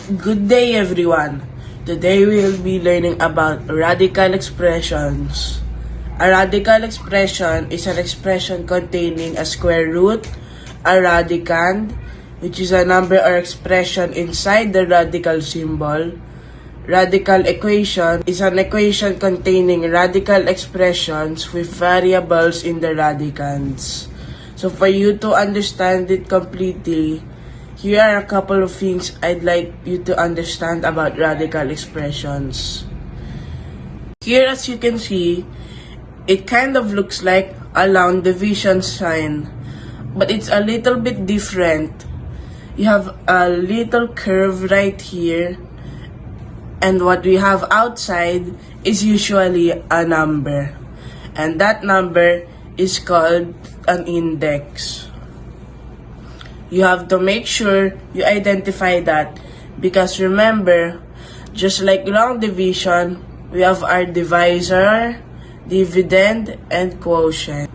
Good day everyone! Today we will be learning about radical expressions. A radical expression is an expression containing a square root, a radicand, which is a number or expression inside the radical symbol. Radical equation is an equation containing radical expressions with variables in the radicands. So for you to understand it completely, here are a couple of things I'd like you to understand about radical expressions. Here, as you can see, it kind of looks like a long division sign, but it's a little bit different. You have a little curve right here, and what we have outside is usually a number, and that number is called an index. You have to make sure you identify that, because remember, just like long division, we have our divisor, dividend, and quotient.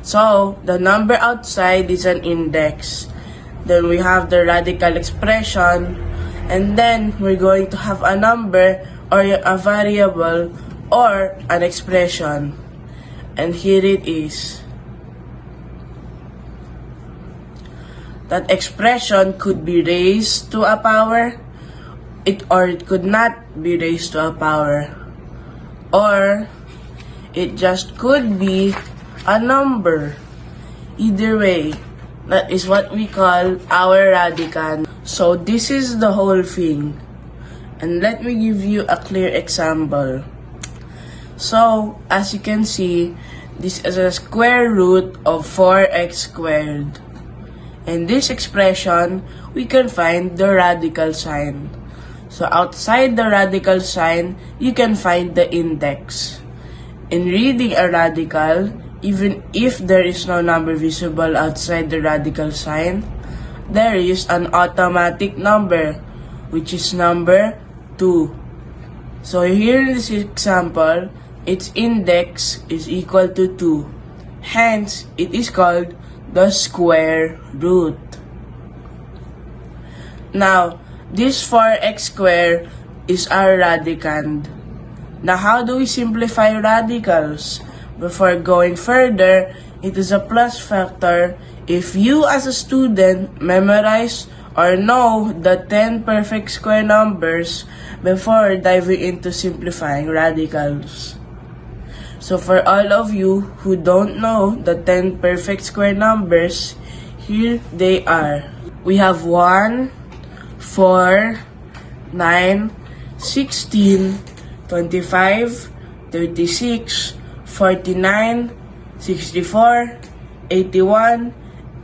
So, the number outside is an index. Then we have the radical expression, and then we're going to have a number or a variable or an expression. And here it is. That expression could be raised to a power, or it could not be raised to a power, or it just could be a number. Either way, that is what we call our radicand. So this is the whole thing, and let me give you a clear example. So as you can see, this is a square root of 4x squared. In this expression, we can find the radical sign. So outside the radical sign, you can find the index. In reading a radical, even if there is no number visible outside the radical sign, there is an automatic number, which is number 2. So here in this example, its index is equal to 2. Hence, it is called the square root. Now, this 4x squared is our radicand. Now, how do we simplify radicals? Before going further, it is a plus factor if you as a student memorize or know the 10 perfect square numbers before diving into simplifying radicals. So for all of you who don't know the 10 perfect square numbers, here they are. We have 1, 4, 9, 16, 25, 36, 49, 64, 81,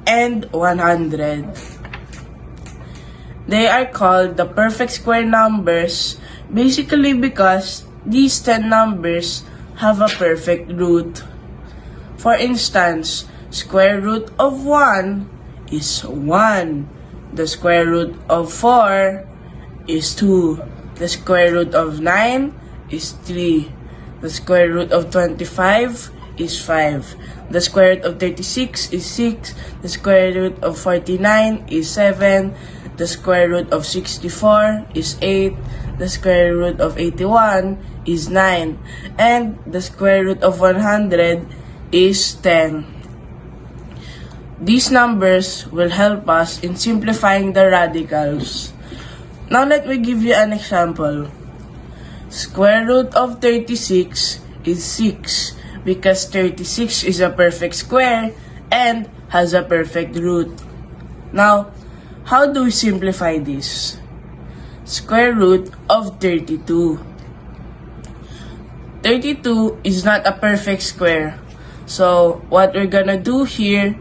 and 100. They are called the perfect square numbers basically because these 10 numbers have a perfect root. For instance, square root of 1 is 1. The square root of 4 is 2. The square root of 9 is 3. The square root of 25 is 5. The square root of 36 is 6. The square root of 49 is 7. The square root of 64 is 8. The square root of 81 is 9. And the square root of 100 is 10. These numbers will help us in simplifying the radicals. Now let me give you an example. Square root of 36 is 6 because 36 is a perfect square and has a perfect root. Now, how do we simplify this? Square root of 32. 32 is not a perfect square. So, what we're gonna do here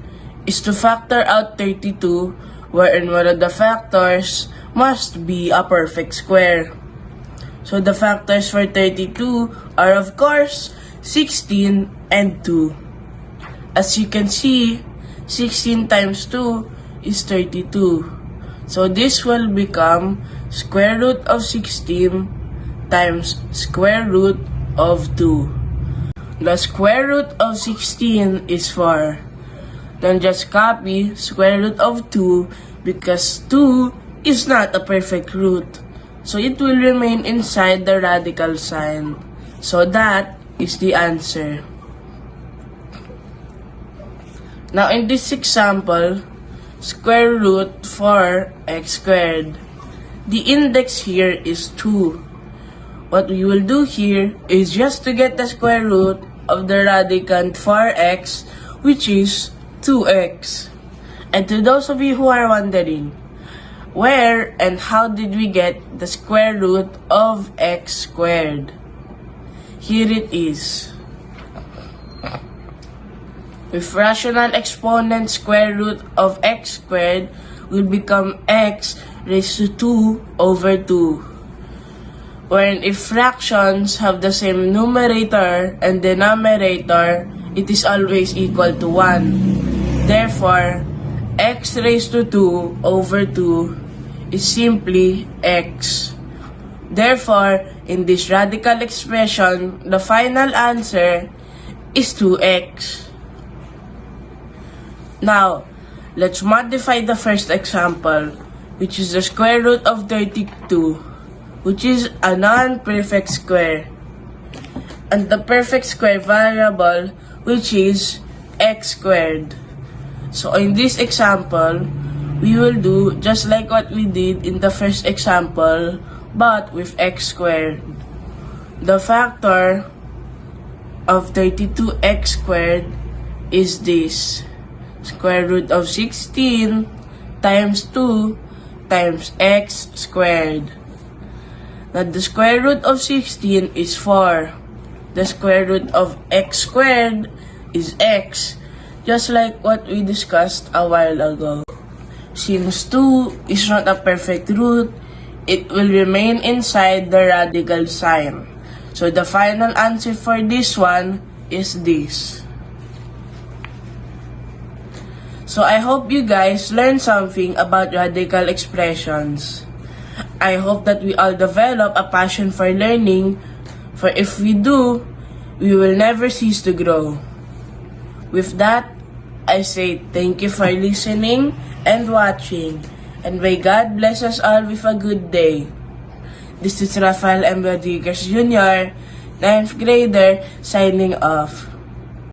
is to factor out 32, wherein one of the factors must be a perfect square. So, the factors for 32 are, of course, 16 and 2. As you can see, 16 times 2 is 32. So, this will become square root of 16 times square root of 2. The square root of 16 is 4. Then just copy square root of 2 because 2 is not a perfect root. So it will remain inside the radical sign. So that is the answer. Now in this example, square root 4x squared. The index here is 2. What we will do here is just to get the square root of the radicand 4x, which is 2x. And to those of you who are wondering, where and how did we get the square root of x squared? Here it is. With rational exponent, square root of x squared will become x raised to 2 over 2. Wherein if fractions have the same numerator and denominator, it is always equal to 1. Therefore, x raised to 2 over 2 is simply x. Therefore, in this radical expression, the final answer is 2x. Now, let's modify the first example, which is the square root of 32, which is a non-perfect square, and the perfect square variable, which is x squared. So in this example, we will do just like what we did in the first example, but with x squared. The factor of 32x squared is this. Square root of 16 times 2 times x squared. Now the square root of 16 is 4. The square root of x squared is x, just like what we discussed a while ago. Since 2 is not a perfect root, it will remain inside the radical sign. So the final answer for this one is this. So I hope you guys learned something about radical expressions. I hope that we all develop a passion for learning, for if we do, we will never cease to grow. With that, I say thank you for listening and watching, and may God bless us all with a good day. This is Rafael M. Rodriguez Jr., 9th grader, signing off.